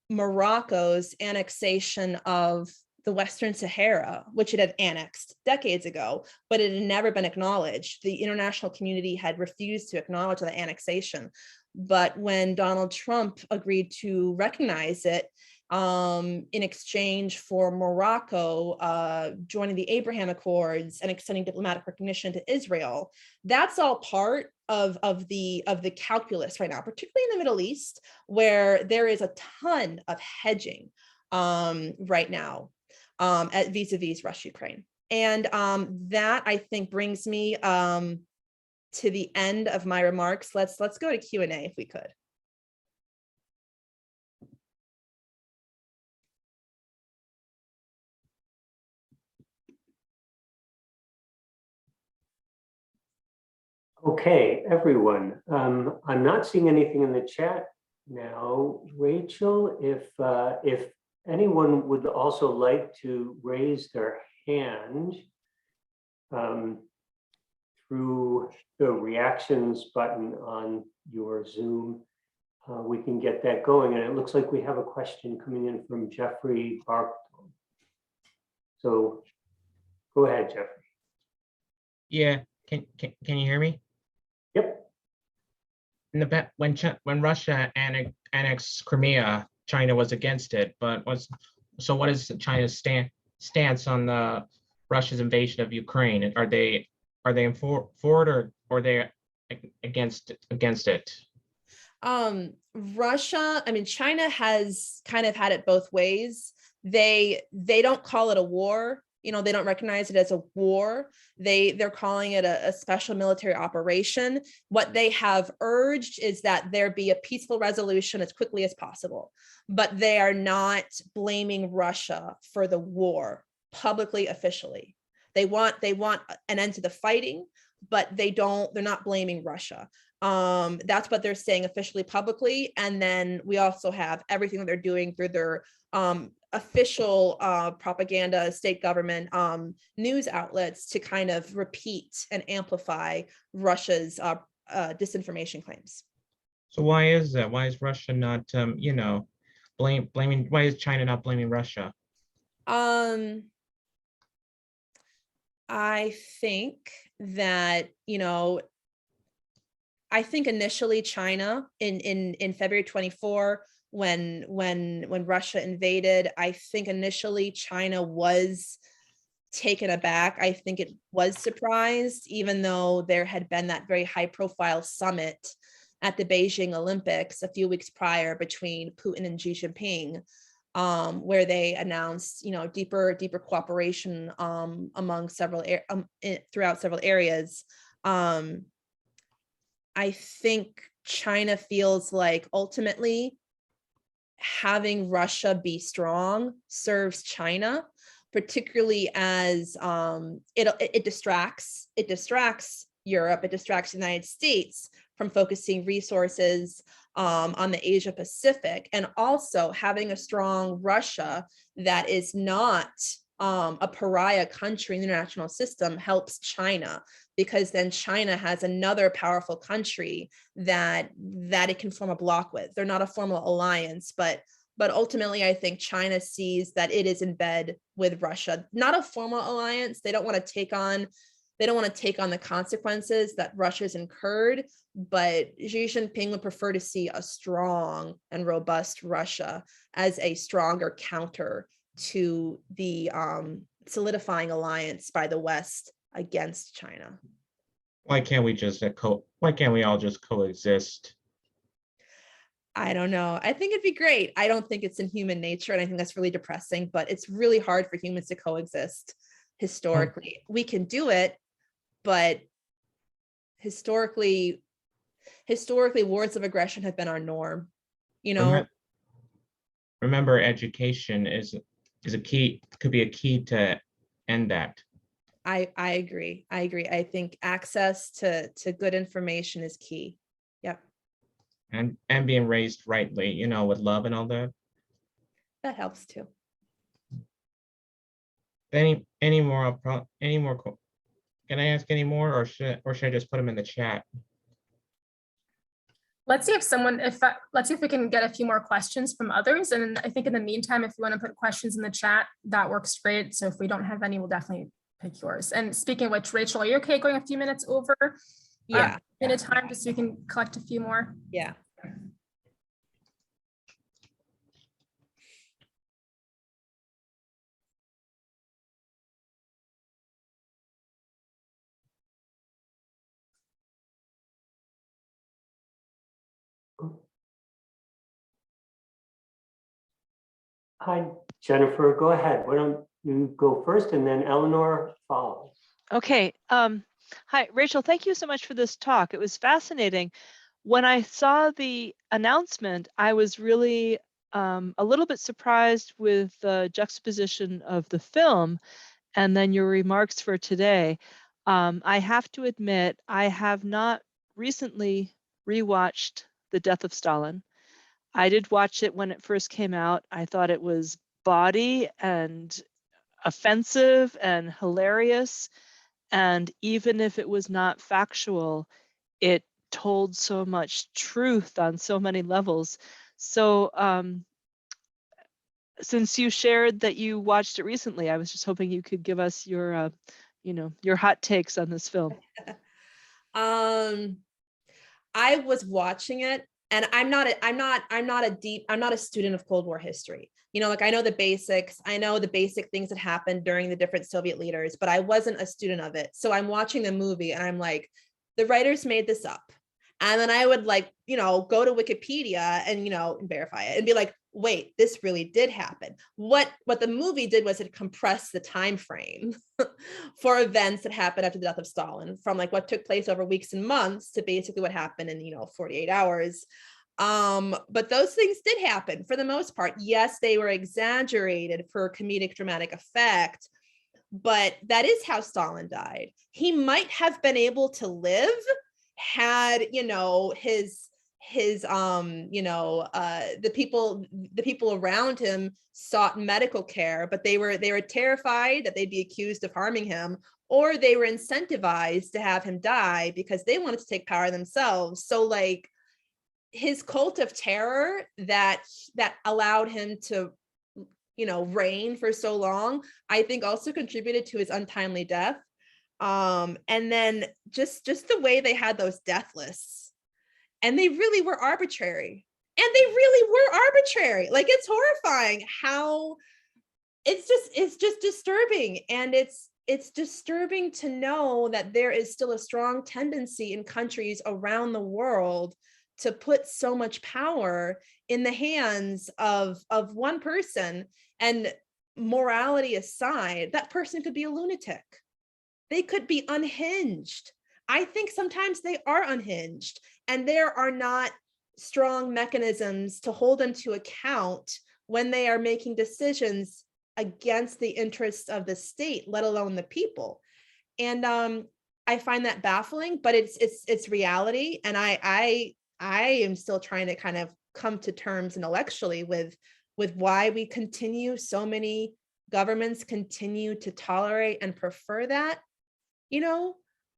Morocco's annexation of the Western Sahara, which it had annexed decades ago, but it had never been acknowledged. The international community had refused to acknowledge the annexation. But when Donald Trump agreed to recognize it, in exchange for Morocco joining the Abraham Accords and extending diplomatic recognition to Israel, that's all part of the calculus right now, particularly in the Middle East, where there is a ton of hedging right now at vis-a-vis Russia-Ukraine. And that, I think, brings me to the end of my remarks. Let's go to Q&A if we could. Okay, everyone. I'm not seeing anything in the chat now. Rachel, if anyone would also like to raise their hand through the reactions button on your Zoom, we can get that going. And it looks like we have a question coming in from Jeffrey Barkton. So go ahead, Jeffrey. Yeah, can you hear me? Yep. In the when Russia annexed Crimea, China was against it. But what is China's stance on the Russia's invasion of Ukraine? Are they for it, or are they against it? Russia, I mean, China has kind of had it both ways. They don't call it a war. You know, they don't recognize it as a war. They're calling it a special military operation. What they have urged is that there be a peaceful resolution as quickly as possible, but they are not blaming Russia for the war publicly, officially. They want an end to the fighting, but they're not blaming Russia. That's what they're saying officially, publicly. And then we also have everything that they're doing through their official propaganda, state government news outlets to kind of repeat and amplify Russia's disinformation claims. So why is that? Why is Russia not, blaming? Why is China not blaming Russia? I think that, I think initially China in February 24, when Russia invaded, I think initially China was taken aback. I think it was surprised, even though there had been that very high profile summit at the Beijing Olympics a few weeks prior between Putin and Xi Jinping, where they announced, deeper cooperation among throughout several areas. I think China feels like ultimately having Russia be strong serves China, particularly as it distracts Europe, it distracts the United States from focusing resources on the Asia Pacific, and also having a strong Russia that is not a pariah country in the international system helps China, because then China has another powerful country that it can form a bloc with. They're not a formal alliance, but ultimately I think China sees that it is in bed with Russia, not a formal alliance. They don't want to take on the consequences that Russia's incurred, but Xi Jinping would prefer to see a strong and robust Russia as a stronger counter to the solidifying alliance by the West against China. Why can't we all just coexist? I don't know. I think it'd be great. I don't think it's in human nature, and I think that's really depressing, but it's really hard for humans to coexist historically. We can do it, but historically wars of aggression have been our norm. Remember, education is a key, could be a key to end that. I agree. I think access to good information is key. Yep. And being raised rightly, with love and all that. That helps too. Any more? Can I ask any more, or should I just put them in the chat? Let's see if we can get a few more questions from others. And I think in the meantime, if you want to put questions in the chat, that works great. So if we don't have any, we'll definitely pick yours. And speaking of which, Rachel, are you okay going a few minutes over? Yeah. In a time, just so we can collect a few more? Yeah. Hi, Jennifer, go ahead. Why don't you go first, and then Eleanor follows. Okay. Hi, Rachel, thank you so much for this talk. It was fascinating. When I saw the announcement, I was really a little bit surprised with the juxtaposition of the film and then your remarks for today. I have to admit, I have not recently rewatched The Death of Stalin. I did watch it when it first came out. I thought it was bawdy and offensive and hilarious. And even if it was not factual, it told so much truth on so many levels. So since you shared that you watched it recently, I was just hoping you could give us your, your hot takes on this film. I was watching it, and I'm not a student of Cold War history. Like I know the basics, I know the basic things that happened during the different Soviet leaders, but I wasn't a student of it. So I'm watching the movie and I'm like, the writers made this up. And then I would go to Wikipedia and, verify it and be like, wait, this really did happen. What the movie did was it compressed the time frame for events that happened after the death of Stalin, from like what took place over weeks and months to basically what happened in 48 hours. But those things did happen for the most part. Yes, they were exaggerated for comedic dramatic effect, but that is how Stalin died. He might have been able to live had the people around him sought medical care, but they were terrified that they'd be accused of harming him, or they were incentivized to have him die because they wanted to take power themselves. So like his cult of terror that allowed him to reign for so long, I think also contributed to his untimely death. And then just the way they had those death lists, and they really were arbitrary. Like it's horrifying how it's just disturbing. And it's disturbing to know that there is still a strong tendency in countries around the world to put so much power in the hands of one person. And morality aside, that person could be a lunatic. They could be unhinged. I think sometimes they are unhinged, and there are not strong mechanisms to hold them to account when they are making decisions against the interests of the state, let alone the people. And I find that baffling, but it's reality. And I am still trying to kind of come to terms intellectually with why so many governments continue to tolerate and prefer that.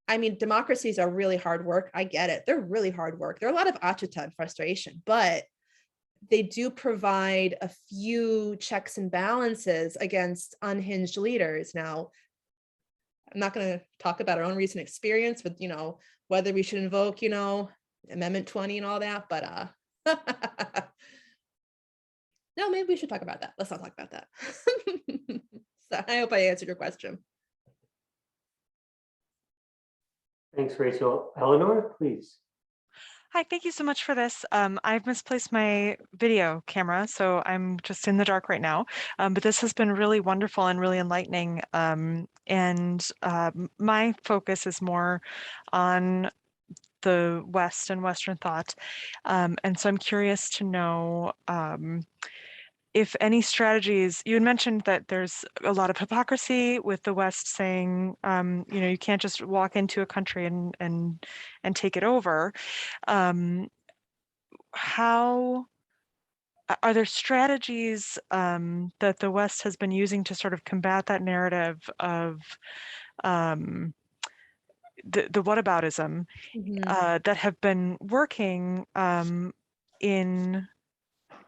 I mean, democracies are really hard work. I get it. They're really hard work. There are a lot of achita and frustration, but they do provide a few checks and balances against unhinged leaders. Now, I'm not going to talk about our own recent experience with, whether we should invoke, Amendment 20 and all that, but no, maybe we should talk about that. Let's not talk about that. So I hope I answered your question. Thanks, Rachel. Eleanor, please. Hi, thank you so much for this. I've misplaced my video camera, so I'm just in the dark right now. But this has been really wonderful and really enlightening. My focus is more on the West and Western thought. And so I'm curious to know if any strategies, you had mentioned that there's a lot of hypocrisy with the West saying, you can't just walk into a country and take it over. How are there strategies that the West has been using to sort of combat that narrative of the whataboutism that have been working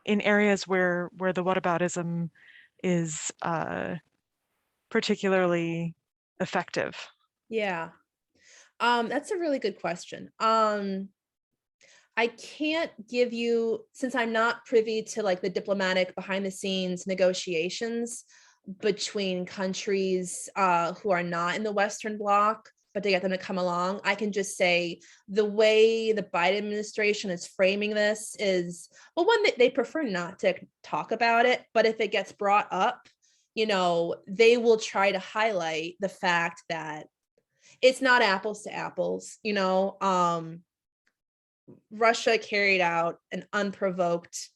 in areas where the whataboutism is particularly effective? Yeah, that's a really good question. I can't give you, since I'm not privy to like the diplomatic behind the scenes negotiations between countries who are not in the Western Bloc, but to get them to come along. I can just say the way the Biden administration is framing this is, well, one, that they prefer not to talk about it, but if it gets brought up, they will try to highlight the fact that it's not apples to apples. Russia carried out an unprovoked,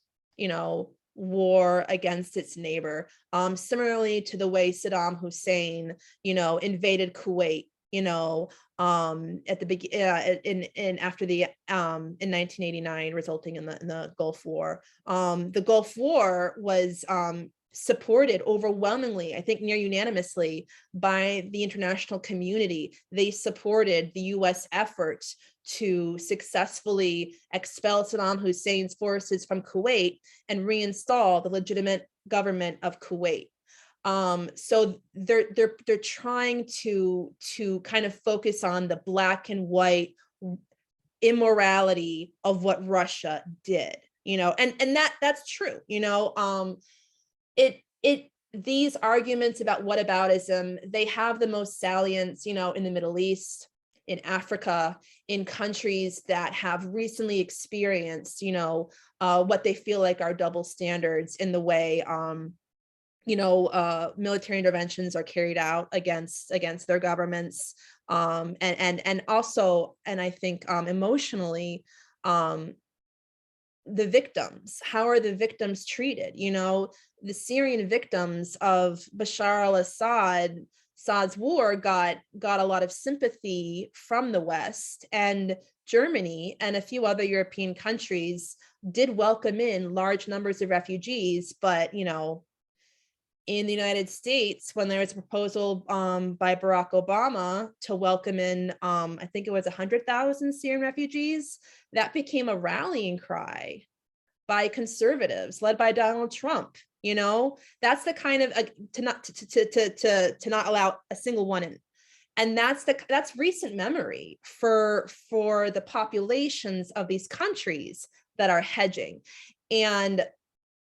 war against its neighbor, similarly to the way Saddam Hussein, invaded Kuwait, at the beginning, in 1989, resulting in the Gulf War. The Gulf War was supported overwhelmingly, I think near unanimously, by the international community. They supported the US effort to successfully expel Saddam Hussein's forces from Kuwait and reinstall the legitimate government of Kuwait. So they're trying to kind of focus on the black and white immorality of what Russia did, and that's true, these arguments about whataboutism, they have the most salience, in the Middle East, in Africa, in countries that have recently experienced, what they feel like are double standards in the way, military interventions are carried out against their governments, and also, and I think emotionally, the victims. How are the victims treated? The Syrian victims of Bashar al-Assad's war got a lot of sympathy from the West, and Germany and a few other European countries did welcome in large numbers of refugees, but in the United States, when there was a proposal by Barack Obama to welcome in, I think it was 100,000 Syrian refugees, that became a rallying cry by conservatives led by Donald Trump. That's the kind of to not allow a single one in, and that's recent memory for the populations of these countries that are hedging, and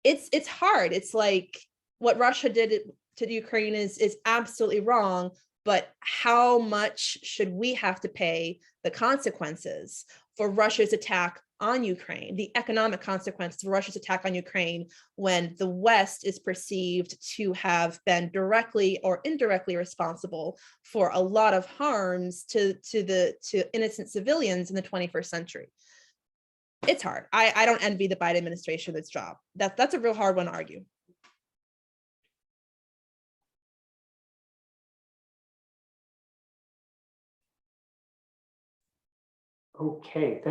it's hard. It's like, what Russia did to Ukraine is absolutely wrong, but how much should we have to pay the consequences for Russia's attack on Ukraine, the economic consequences of Russia's attack on Ukraine, when the West is perceived to have been directly or indirectly responsible for a lot of harms to innocent civilians in the 21st century? It's hard. I don't envy the Biden administration this job. That's a real hard one to argue. Okay,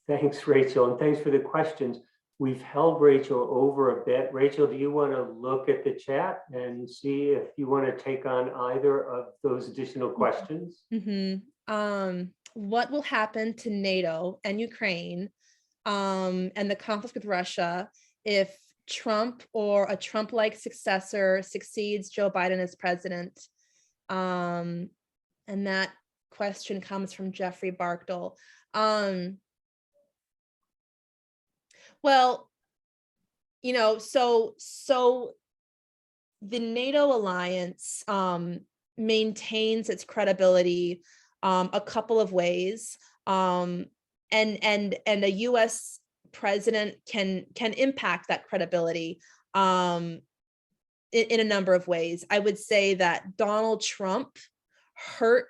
thanks, Rachel, and thanks for the questions. We've held Rachel over a bit. Rachel, do you want to look at the chat and see if you want to take on either of those additional questions? What will happen to NATO and Ukraine and the conflict with Russia if Trump or a Trump-like successor succeeds Joe Biden as president? And that question comes from Jeffrey Barkdale. Well, so the NATO alliance maintains its credibility a couple of ways, and a U.S. president can impact that credibility in a number of ways. I would say that Donald Trump hurt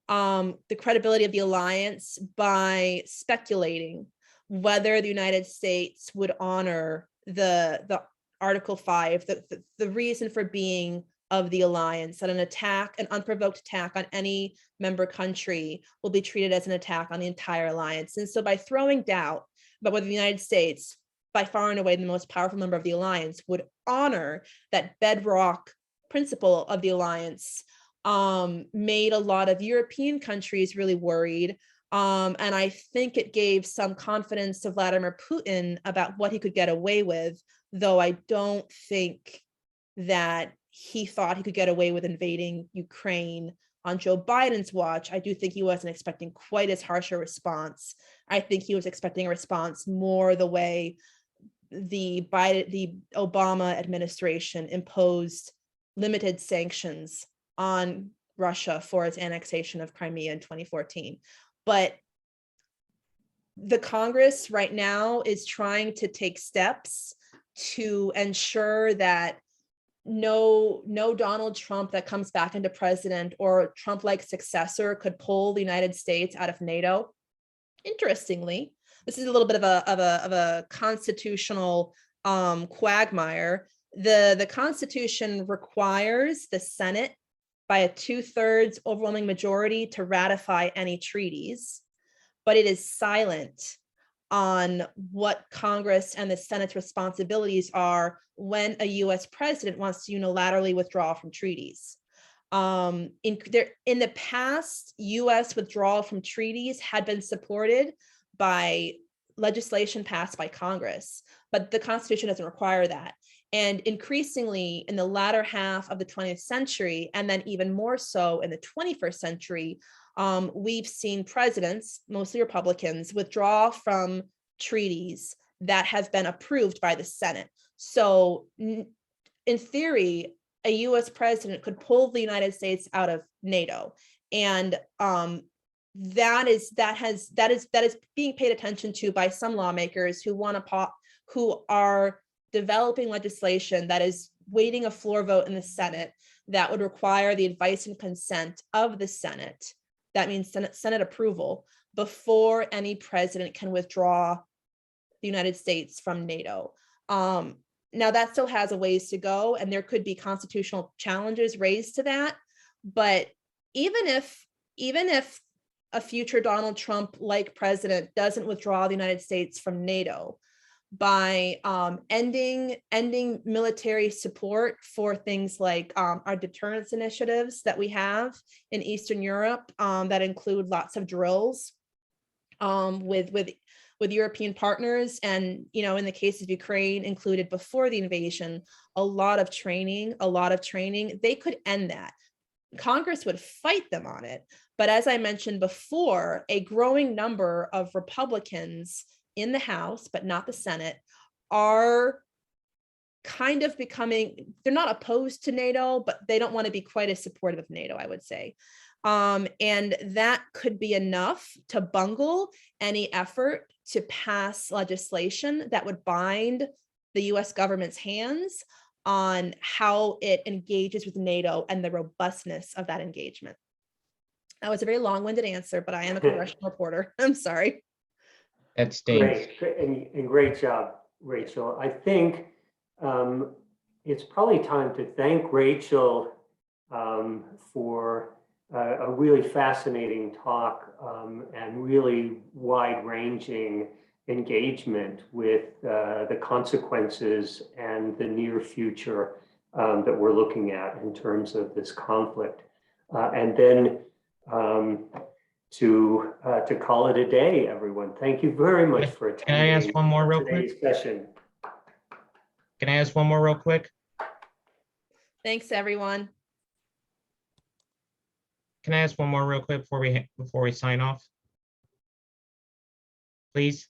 the credibility of the alliance by speculating whether the United States would honor the Article 5, the reason for being of the alliance, that an unprovoked attack on any member country will be treated as an attack on the entire alliance. And so by throwing doubt about whether the United States, by far and away the most powerful member of the alliance, would honor that bedrock principle of the alliance, made a lot of European countries really worried. And I think it gave some confidence to Vladimir Putin about what he could get away with, though I don't think that he thought he could get away with invading Ukraine on Joe Biden's watch. I do think he wasn't expecting quite as harsh a response. I think he was expecting a response more the way the Obama administration imposed limited sanctions on Russia for its annexation of Crimea in 2014. But the Congress right now is trying to take steps to ensure that no Donald Trump that comes back into president or Trump-like successor could pull the United States out of NATO. Interestingly, this is a little bit of a constitutional quagmire. The Constitution requires the Senate by a 2/3 overwhelming majority to ratify any treaties, but it is silent on what Congress and the Senate's responsibilities are when a US president wants to unilaterally withdraw from treaties. In the past, US withdrawal from treaties had been supported by legislation passed by Congress, but the Constitution doesn't require that. And increasingly in the latter half of the 20th century, and then even more so in the 21st century, we've seen presidents, mostly Republicans, withdraw from treaties that have been approved by the Senate. So in theory, a US president could pull the United States out of NATO. And that is being paid attention to by some lawmakers who who are developing legislation that is waiting a floor vote in the Senate that would require the advice and consent of the Senate. That means Senate approval before any president can withdraw the United States from NATO. Now that still has a ways to go, and there could be constitutional challenges raised to that. But even if a future Donald Trump-like president doesn't withdraw the United States from NATO, by ending military support for things like our deterrence initiatives that we have in Eastern Europe that include lots of drills with European partners, and in the case of Ukraine, included before the invasion, a lot of training, they could end that. Congress would fight them on it. But as I mentioned before, a growing number of Republicans in the House, but not the Senate, are kind of they're not opposed to NATO, but they don't want to be quite as supportive of NATO, I would say. And that could be enough to bungle any effort to pass legislation that would bind the US government's hands on how it engages with NATO and the robustness of that engagement. That was a very long-winded answer, but I am a congressional reporter. I'm sorry. That stings. Great, and great job, Rachel. I think it's probably time to thank Rachel for a really fascinating talk and really wide-ranging engagement with the consequences and the near future that we're looking at in terms of this conflict. And then to call it a day, everyone. Thank you very much for attending. Can I ask one more real quick? Today's session. Can I ask one more real quick? Thanks, everyone. Can I ask one more real quick before we sign off? Please.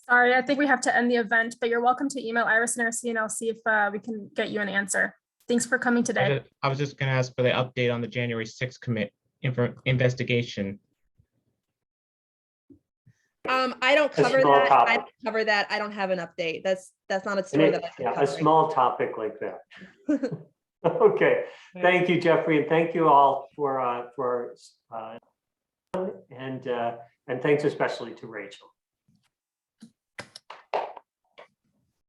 Sorry, I think we have to end the event, but you're welcome to email Iris and RC, and I'll see if we can get you an answer. Thanks for coming today. I was just going to ask for the update on the January 6th investigation. I don't cover that. I don't cover that. I don't have an update. That's not a story that I can cover. A small topic like that. Okay. Thank you, Jeffrey, and thank you all for and thanks especially to Rachel.